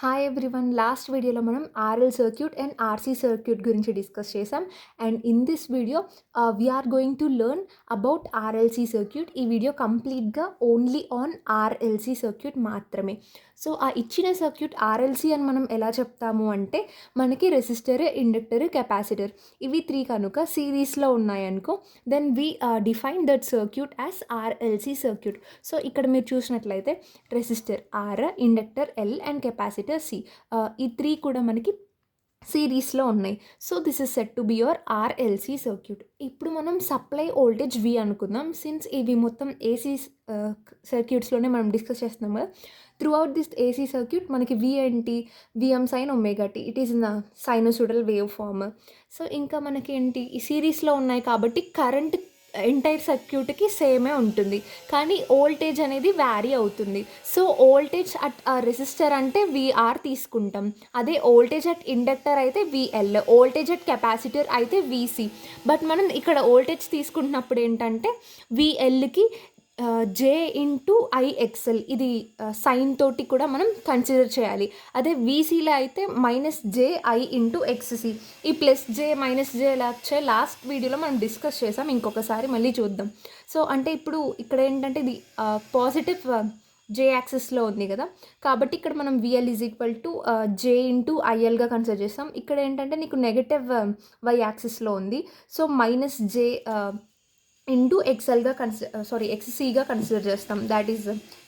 Hi everyone. Last వీడియోలో మనం RL circuit and RC circuit గురించి డిస్కస్ చేసాం. And in this video we're going to learn about RLC circuit. ఈ video కంప్లీట్గా only on RLC circuit మాత్రమే. So ఆ ఇచ్చిన సర్క్యూట్ ఆర్ఎల్సీ అని మనం ఎలా చెప్తాము అంటే, మనకి రెసిస్టర్, ఇండక్టర్, కెపాసిటర్ ఇవి 3 కనుక సిరీస్లో ఉన్నాయనుకో, then we define that circuit as RLC circuit. So ఇక్కడ మీరు చూసినట్లయితే resistor R, inductor L and capacitor C, ఈ 3 కూడా మనకి సిరీస్లో ఉన్నాయి. So this is said to be your RLC circuit. ఇప్పుడు మనం సప్లై వోల్టేజ్ వి అనుకుందాం. సిన్స్ ఇవి మొత్తం ఏసీ సర్క్యూట్స్లోనే మనం డిస్కస్ చేస్తున్నాం కదా. Throughout this AC circuit మనకి వి ఏంటి, VM sine omega T, it is in the sinusoidal waveform. So ఇంకా మనకి ఏంటి, ఈ సిరీస్లో ఉన్నాయి కాబట్టి కరెంట్ ఎంటైర్ సర్క్యూట్కి సేమే ఉంటుంది, కానీ వోల్టేజ్ అనేది వ్యారీ అవుతుంది. సో వోల్టేజ్ అట్ రెసిస్టర్ అంటే విఆర్ తీసుకుంటాం, అదే వోల్టేజ్ అట్ ఇండక్టర్ అయితే విఎల్, వోల్టేజ్ అట్ కెపాసిటర్ అయితే విసి. బట్ మనం ఇక్కడ వోల్టేజ్ తీసుకుంటున్నప్పుడు ఏంటంటే విఎల్కి జే ఇంటూ ఐఎక్స్ఎల్, ఇది సైన్ తోటి కూడా మనం కన్సిడర్ చేయాలి. అదే వీసీలో అయితే minus J I into XC. ఈ ప్లస్ జే మైనస్ జే ఎలా వచ్చాయి లాస్ట్ వీడియోలో మనం డిస్కస్ చేసాం, ఇంకొకసారి మళ్ళీ చూద్దాం. సో అంటే ఇప్పుడు ఇక్కడ ఏంటంటే ఇది పాజిటివ్ జే యాక్సిస్లో ఉంది కదా, కాబట్టి ఇక్కడ మనం VL is equal to J into ఐఎల్గా కన్సిడర్ చేస్తాం. ఇక్కడ ఏంటంటే నీకు నెగటివ్ వై యాక్సిస్లో ఉంది, సో మైనస్ జే ఇంటూ ఎక్స్ఎల్గా ఎక్స్సీగా కన్సిడర్ చేస్తాం. That is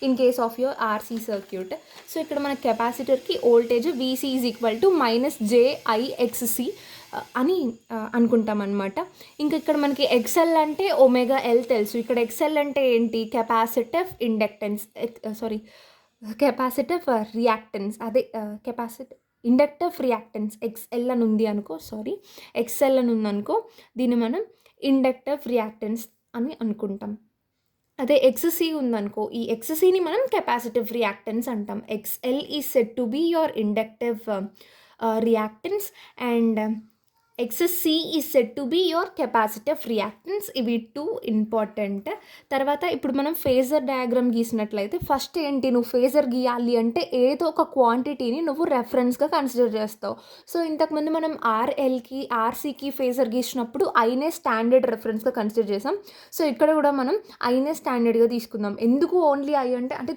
in case of your RC circuit. So ఇక్కడ మన కెపాసిటర్కి voltage VC is equal to minus J I XC అని అనుకుంటాం అనమాట. ఇంకా ఇక్కడ మనకి ఎక్స్ఎల్ అంటే ఒమేగా ఎల్ తెలుసు. ఇక్కడ ఎక్స్ఎల్ అంటే ఏంటి, కెపాసిటివ్ ఇండక్టెన్స్, కెపాసిటివ్ రియాక్టెన్స్, అదే ఇండక్టివ్ రియాక్టెన్స్ ఎక్స్ఎల్ అని ఉంది అనుకో, ఎక్స్ఎల్ అని ఉందనుకో, దీన్ని మనం ఇండక్టివ్ రియాక్టెన్స్ అని అనుకుంటాం. అదే ఎక్స్సి ఉందనుకో, ఈ ఎక్స్సిని మనం కెపాసిటివ్ రియాక్టెన్స్ అంటాం. XL is set to be your inductive reactance and XC is set to be your capacitive reactance. ఇవి 2 ఇంపార్టెంట్. తర్వాత ఇప్పుడు మనం ఫేజర్ డయాగ్రామ్ గీసినట్లయితే, ఫస్ట్ ఏంటి, నువ్వు ఫేజర్ గీయాలి అంటే ఏదో ఒక క్వాంటిటీని నువ్వు రెఫరెన్స్గా కన్సిడర్ చేస్తావు. సో ఇంతకుముందు మనం ఆర్ఎల్కి ఆర్సీకి ఫేజర్ గీసినప్పుడు ఐనే స్టాండర్డ్ రెఫరెన్స్గా కన్సిడర్ చేసాం. సో ఇక్కడ కూడా మనం ఐనే స్టాండర్డ్గా తీసుకుందాం. ఎందుకు ఓన్లీ ఐ అంటే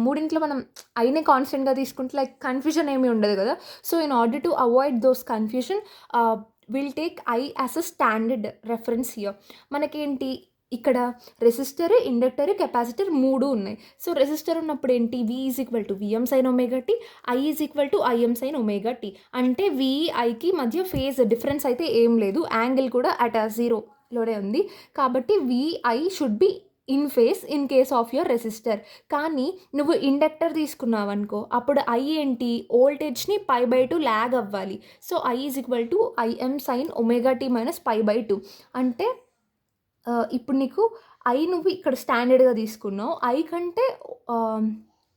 మూడింట్లో మనం ఐనే కాన్స్టెంట్గా తీసుకుంటే లైక్ కన్ఫ్యూజన్ ఏమీ ఉండదు కదా. So in order to avoid those confusion will take I as a standard reference here. మనకేంటి, ఇక్కడ రెసిస్టర్, ఇండక్టర్, కెపాసిటర్ 3 ఉన్నాయి. సో రెసిస్టర్ ఉన్నప్పుడు ఏంటి, V is equal to VM sine omega T, I is equal to IM sine omega T. అంటే విఐకి మధ్య phase difference అయితే ఏం లేదు, యాంగిల్ కూడా అట్ 0లోనే ఉంది. కాబట్టి VI should be in phase in case of your resistor. కానీ నువ్వు ఇండక్టర్ తీసుకున్నావు అనుకో, అప్పుడు ఐ ఏంటి, వోల్టేజ్ని π/2 ల్యాగ్ అవ్వాలి. So I is equal to IM sine omega T minus π/2. అంటే ఇప్పుడు నీకు ఐ నువ్వు ఇక్కడ స్టాండర్డ్గా తీసుకున్నావు, ఐ కంటే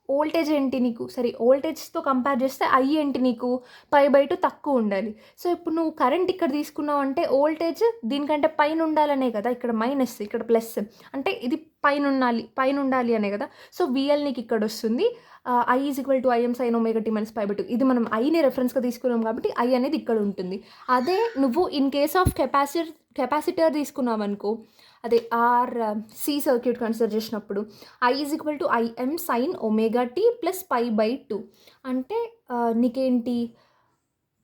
వోల్టేజ్ ఏంటి నీకు, వోల్టేజ్తో కంపేర్ చేస్తే ఐ ఏంటి నీకు π/2 తక్కువ ఉండాలి. సో ఇప్పుడు నువ్వు కరెంట్ ఇక్కడ తీసుకున్నావు అంటే వోల్టేజ్ దీనికంటే పైన ఉండాలనే కదా, ఇక్కడ మైనస్ ఇక్కడ ప్లస్, అంటే ఇది పైన ఉండాలి అనే కదా. సో విఎల్ నీకు ఇక్కడ వస్తుంది, I is equal to IM sine omega T minus π/2. ఇది మనం ఐని రెఫరెన్స్గా తీసుకున్నాం కాబట్టి ఐ అనేది ఇక్కడ ఉంటుంది. అదే నువ్వు ఇన్ కేస్ ఆఫ్ కెపాసిటర్ తీసుకున్నావు అనుకో, అదే సి సర్క్యూట్ కన్సిడర్ చేసినప్పుడు I is equal to IM sine omega T plus π/2. అంటే నీకేంటి,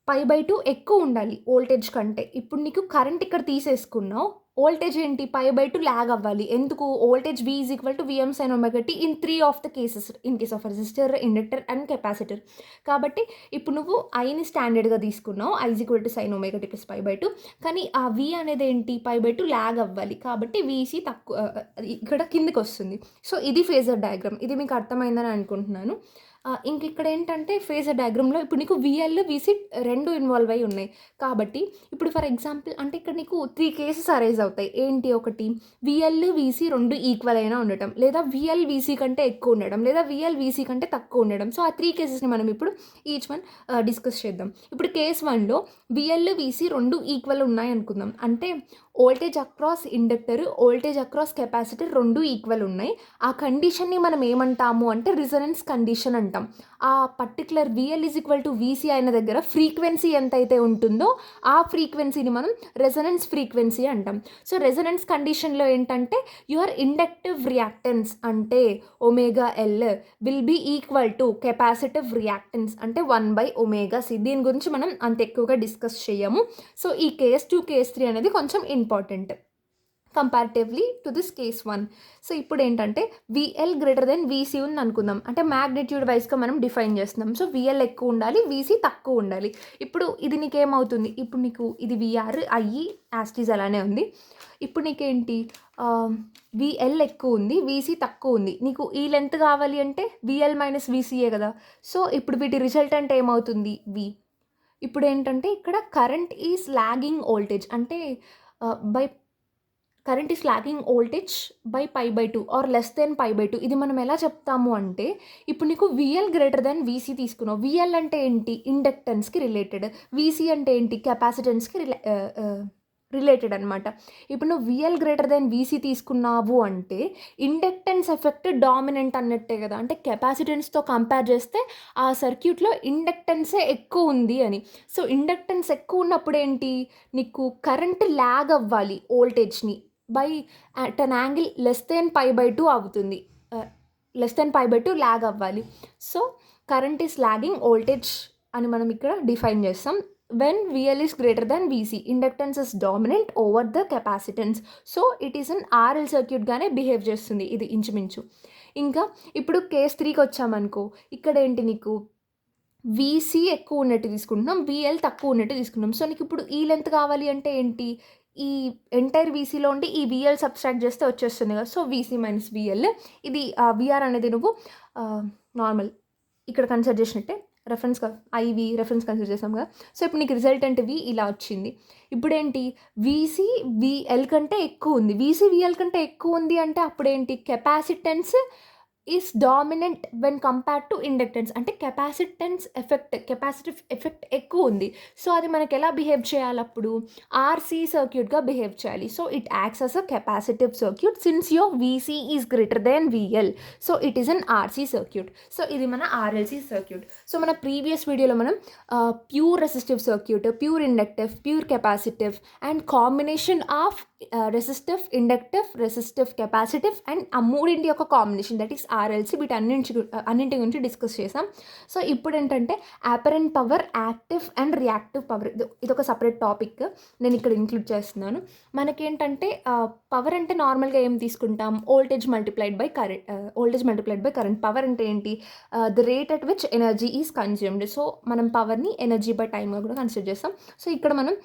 π/2 ఎక్కువ ఉండాలి వోల్టేజ్ కంటే. ఇప్పుడు నీకు కరెంట్ ఇక్కడ తీసేసుకున్నావు, వోల్టేజ్ ఏంటి, π/2 ల్యాగ్ అవ్వాలి. ఎందుకు, voltage V is equal to VM sine omega T in 3 of the cases, in case of resistor, inductor and capacitor. కాబట్టి ఇప్పుడు నువ్వు ఐని స్టాండర్డ్గా తీసుకున్నావు, I is equal to sine omega T plus π/2. కానీ ఆ V అనేది ఏంటి, π/2 ల్యాగ్ అవ్వాలి, కాబట్టి వీసీ తక్కువ ఇక్కడ కిందికి వస్తుంది. సో ఇది ఫేజర్ డయాగ్రామ్. ఇది మీకు అర్థమైందని అనుకుంటున్నాను. ఇంక ఇక్కడ ఏంటంటే ఫేజర్ డయాగ్రామ్లో ఇప్పుడు నీకు విఎల్, విసి 2 ఇన్వాల్వ్ అయి ఉన్నాయి. కాబట్టి ఇప్పుడు ఫర్ ఎగ్జాంపుల్ అంటే ఇక్కడ నీకు 3 కేసెస్ అరైజ్ అవుతాయి. ఏంటి, ఒకటి విఎల్, విసి 2 ఈక్వల్ అయినా ఉండటం, లేదా విఎల్ విసి కంటే ఎక్కువ ఉండడం, లేదా విఎల్ విసి కంటే తక్కువ ఉండడం. సో ఆ 3 కేసెస్ని మనం ఇప్పుడు ఈచ్ వన్ డిస్కస్ చేద్దాం. ఇప్పుడు కేస్ 1లో విఎల్, విసి 2 ఈక్వల్ ఉన్నాయి అనుకుందాం. అంటే voltage across inductor, voltage across capacitor 2 equal ఉన్నాయి. ఆ కండిషన్ని మనం ఏమంటాము అంటే రిజనెన్స్ కండిషన్ అంటాం. అంటాం. ఆ పర్టికులర్ VL = VC అయిన దగ్గర ఫ్రీక్వెన్సీ ఎంతైతే ఉంటుందో ఆ ఫ్రీక్వెన్సీని మనం రెజొనెన్స్ ఫ్రీక్వెన్సీ అంటాం. సో రెజొనెన్స్ కండిషన్లో ఏంటంటే యువర్ ఇండక్టివ్ రియాక్టెన్స్ అంటే ωL will be equal to capacitive reactance అంటే 1/ωc. దీని గురించి మనం అంత ఎక్కువగా డిస్కస్ చేయము. సో ఈ కేస్ 2 కేస్ 3 అనేది కొంచెం important comparatively to this case 1. So ఇప్పుడు ఏంటంటే VL > VC ఉంది అనుకుందాం. అంటే మ్యాగ్నిట్యూడ్ వైజ్గా మనం డిఫైన్ చేస్తున్నాం. సో VL ఎక్కువ ఉండాలి, VC తక్కువ ఉండాలి. ఇప్పుడు ఇది నీకేమవుతుంది, ఇప్పుడు నీకు ఇది VR అయ్యి యాస్టీజ్ అలానే ఉంది. ఇప్పుడు నీకేంటి VL ఎక్కువ ఉంది, VC తక్కువ ఉంది. నీకు ఈ లెంత్ కావాలి అంటే VL - VCయే కదా. సో ఇప్పుడు వీటి రిజల్టెంట్ ఏమవుతుంది V. ఇప్పుడు ఏంటంటే ఇక్కడ కరెంట్ ఈజ్ లాగింగ్ వోల్టేజ్ అంటే current is lagging voltage by π/2 or less than π/2. ఇది మనం ఎలా చెప్తాము అంటే ఇప్పుడు నీకు VL > VC తీసుకున్నావు. VL అంటే ఏంటి, ఇండక్టెన్స్కి రిలేటెడ్. VC అంటే ఏంటి, కెపాసిటెన్స్కి రిలేటెడ్ అనమాట. ఇప్పుడు నువ్వు VL > VC తీసుకున్నావు అంటే ఇండక్టెన్స్ ఎఫెక్ట్ డామినెంట్ అన్నట్టే కదా. అంటే కెపాసిటెన్స్తో కంపేర్ చేస్తే ఆ సర్క్యూట్లో ఇండక్టెన్సే ఎక్కువ ఉంది అని. సో ఇండక్టెన్స్ ఎక్కువ ఉన్నప్పుడు ఏంటి, నీకు కరెంట్ ల్యాగ్ అవ్వాలి వోల్టేజ్ని by at an angle less than π/2 అవుతుంది. లెస్ దెన్ π/2 ల్యాగ్ అవ్వాలి. So current is lagging voltage అని మనం ఇక్కడ డిఫైన్ చేస్తాం. when VL is greater than VC, inductance is dominant over the capacitance. So it is an RL circuit గానే behave చేస్తుంది ఇది ఇంచుమించు. ఇంకా ఇప్పుడు కేస్ 3కి వచ్చామనుకో, ఇక్కడ ఏంటి నీకు VC ఎక్కువ ఉన్నట్టు తీసుకుంటున్నాం, VL తక్కువ ఉన్నట్టు తీసుకున్నాం. సో నీకు ఇప్పుడు ఈ లెంత్ కావాలి అంటే ఏంటి, ఈ ఎంటైర్ VCలో ఉండి ఈ VL సబ్స్ట్రాక్ట్ చేస్తే వచ్చేస్తుంది కదా. So VC - VL. ఇది VR అనేది నువ్వు నార్మల్ ఇక్కడ కన్సిడర్ చేసినట్టే రెఫరెన్స్ IV రెఫరెన్స్ కన్సిడర్ చేసాం కదా. సో ఇప్పుడు నీకు రిజల్టెంట్ V ఇలా వచ్చింది. ఇప్పుడేంటి VC VL కంటే ఎక్కువ ఉంది. VC VL కంటే ఎక్కువ ఉంది అంటే అప్పుడేంటి, capacitance is dominant when compared to inductance. అంటే కెపాసిటివ్ ఎఫెక్ట్ ఎక్కువ ఉంది. సో అది మనకి ఎలా బిహేవ్ చేయాలి, అప్పుడు RC సర్క్యూట్గా బిహేవ్ చేయాలి. So it acts as a capacitive circuit since your VC is > VL. So it is an RC circuit. So ఇది మన RLC సర్క్యూట్. సో మన ప్రీవియస్ వీడియోలో మనం pure resistive circuit, pure inductive, pure capacitive and combination of resistive, inductive, resistive, capacitive and ఆ మూడింటి యొక్క combination that is RLC అన్నింటి గురించి డిస్కస్ చేసాం. సో ఇప్పుడు ఏంటంటే apparent power, active and reactive power, ఇది ఒక సపరేట్ టాపిక్ నేను ఇక్కడ ఇంక్లూడ్ చేస్తున్నాను. మనకేంటంటే పవర్ అంటే నార్మల్గా ఏం తీసుకుంటాం, voltage multiplied by current. Power అంటే ఏంటి, the rate at which energy is consumed. So మనం పవర్ని ఎనర్జీ బై టైమ్గా కూడా కన్సిడర్ చేస్తాం. సో ఇక్కడ మనం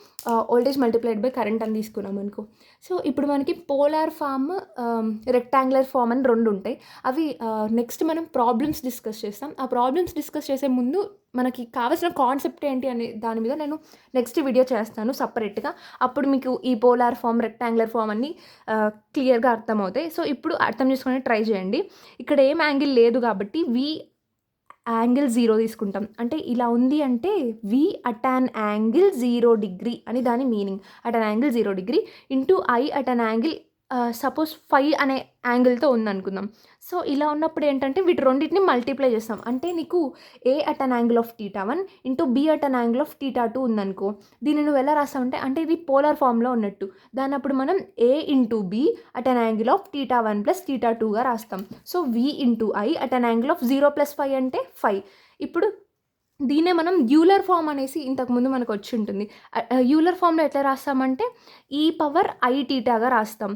వోల్టేజ్ మల్టిప్లైడ్ బై కరెంట్ అని తీసుకున్నాం అనుకో. సో ఇప్పుడు మనకి పోలార్ ఫామ్, రెక్టాంగులర్ ఫామ్ అని 2 ఉంటాయి. అవి నెక్స్ట్ మనం ప్రాబ్లమ్స్ డిస్కస్ చేస్తాం. ఆ ప్రాబ్లమ్స్ డిస్కస్ చేసే ముందు మనకి కావాల్సిన కాన్సెప్ట్ ఏంటి అనే దాని మీద నేను నెక్స్ట్ వీడియో చేస్తాను సపరేట్గా. అప్పుడు మీకు ఈ పోలార్ ఫామ్, రెక్టాంగులర్ ఫామ్ అన్నీ క్లియర్గా అర్థమవుతాయి. సో ఇప్పుడు అర్థం చేసుకుని ట్రై చేయండి. ఇక్కడ ఏం యాంగిల్ లేదు కాబట్టి యాంగిల్ 0 తీసుకుంటాం. అంటే ఇలా ఉంది అంటే V at an angle 0 degree అని దాని meaning. At an angle 0 degree into I at an angle suppose 5 అనే యాంగిల్తో ఉందనుకుందాం. సో ఇలా ఉన్నప్పుడు ఏంటంటే వీటి రెండింటిని మల్టిప్లై చేస్తాం. అంటే నీకు A at an angle of θ1 into B at an angle of θ2 ఉందనుకో. దీన్ని నువ్వు ఎలా రాస్తావంటే, అంటే ఇది పోలార్ ఫామ్లో ఉన్నట్టు, దాని అప్పుడు మనం A into B at an angle of θ1 + θ2గా రాస్తాం. So V into I at an angle of 0 + 5 అంటే 5. ఇప్పుడు దీన్నే మనం యూలర్ ఫామ్ అనేసి ఇంతకుముందు మనకు వచ్చి ఉంటుంది. యూలర్ ఫామ్లో ఎట్లా రాస్తామంటే e⁻iθగా రాస్తాం.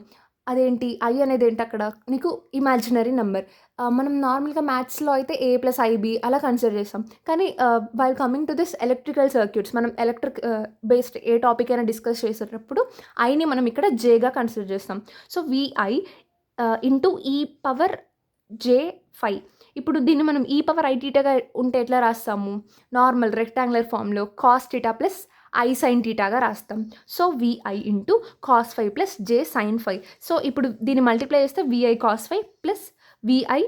అదేంటి, I అనేది ఏంటి అక్కడ నీకు ఇమాజినరీ నెంబర్. మనం నార్మల్గా మ్యాథ్స్లో అయితే A + IB అలా కన్సిడర్ చేస్తాం. కానీ while coming to this electrical circuits, మనం ఎలక్ట్రిక్ బేస్డ్ ఏ టాపిక్ అయినా డిస్కస్ చేసేటప్పుడు ఐని మనం ఇక్కడ జేగా కన్సిడర్ చేస్తాం. So VI into e⁻j⁵. ఇప్పుడు దీన్ని మనం e⁻iθగా ఉంటే ఎట్లా రాస్తాము, నార్మల్ రెక్టాంగులర్ ఫామ్లో cos θ + I sin θగా రాస్తాం. So VI into cos 5 + j sin 5. So ఇప్పుడు దీన్ని మల్టిప్లై చేస్తే VI cos 5 + VI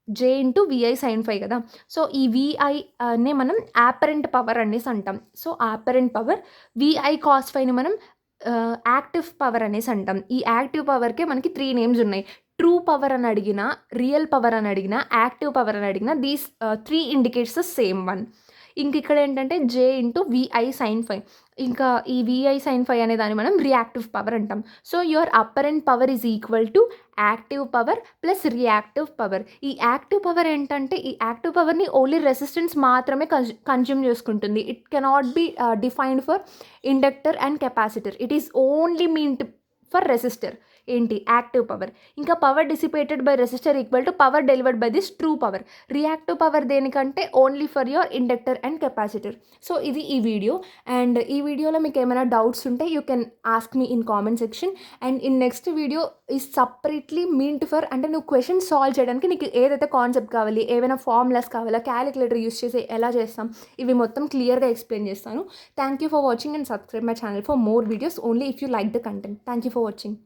j into VI sin 5 కదా. సో ఈ VIనే మనం అపరెంట్ పవర్ అనేసి అంటాం. So apparent power, VI cos 5ని మనం యాక్టివ్ పవర్ అనేసి అంటాం. ఈ యాక్టివ్ పవర్కే మనకి 3 నేమ్స్ ఉన్నాయి. ట్రూ పవర్ అని అడిగినా, రియల్ పవర్ అని అడిగినా, యాక్టివ్ పవర్ అని అడిగినా these 3 indicates the same one. ఇక్కడ ఏంటంటే J into VI sine phi. ఇంకా ఈ విఐ సైన్ ఫై అనే దాన్ని మనం రియాక్టివ్ పవర్ అంటాం. So your apparent power is equal to active power plus reactive power. ఈ యాక్టివ్ పవర్ ఏంటంటే ఈ యాక్టివ్ పవర్ని ఓన్లీ రెసిస్టెన్స్ మాత్రమే కన్జ్యూమ్ చేసుకుంటుంది. It cannot be defined for inductor and capacitor. It is only meant for resistor. ఏంటి? Active power. ఇంకా power dissipated by resistor equal to power delivered by this true power. Reactive power దేనికంటే only for your inductor and capacitor. So ఇది ఈ video. And ఈ వీడియోలో మీకు ఏమైనా doubts ఉంటే you can ask me in comment section. And in next video is separately meant for, అంటే నువ్వు క్వశ్చన్ సాల్వ్ చేయడానికి నీకు ఏదైతే కాన్సెప్ట్ కావాలి, ఏమైనా ఫార్ములాస్ కావాలా, క్యాలిక్యులేటర్ యూస్ చేసి ఎలా చేస్తాం, ఇవి మొత్తం క్లియర్గా ఎక్స్ప్లెయిన్ చేస్తాను. Thank you for watching and subscribe my channel for more videos only if you like the content. Thank you for watching.